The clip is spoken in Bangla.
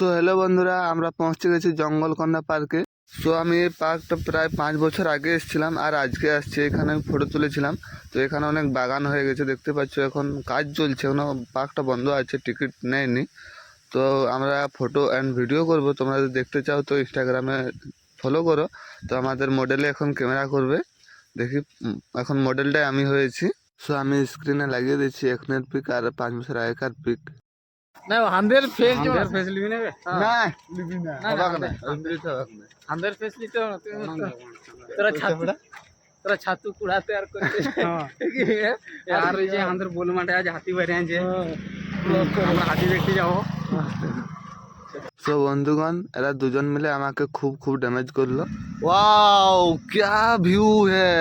সো হ্যালো বন্ধুরা, আমরা পৌঁছে গেছি জঙ্গলকন্যা পার্কে। সো আমি এই পার্কটা প্রায় 5 বছর আগে এসেছিলাম আর আজকে আসছি। এখানে আমি ফটো তুলেছিলাম। তো এখানে অনেক বাগান হয়ে গেছে, দেখতে পাচ্ছ। এখন কাজ চলছে, এখনো পার্কটা বন্ধ আছে, টিকিট নেয়নি। তো আমরা ফটো অ্যান্ড ভিডিও করব। তোমরা যদি দেখতে চাও তো ইনস্টাগ্রামে ফলো করো। তো আমাদের মডেলে এখন ক্যামেরা করবে। দেখি এখন মডেলটাই আমি হয়েছি। সো আমি স্ক্রিনে লাগিয়ে দিচ্ছি এখনের পিক আর 5 বছর আগেকার পিক। না হান্দের ফেস जो হান্দের ফেস লিবি নেবে না লিবি না, হবাক না, হান্দের ফেস লিতে हो তোরা ছাতু কুড়াতে আর করতে আর এই যে আমাদের বল মাঠে আজ হাতি বাইরে আছে আমরা হাতি দেখতে যাবো। সো বন্ধুগণ, এরা দুজন মিলে আমাকে খুব খুব ড্যামেজ করলো। ওয়াও, क्या ভিউ है।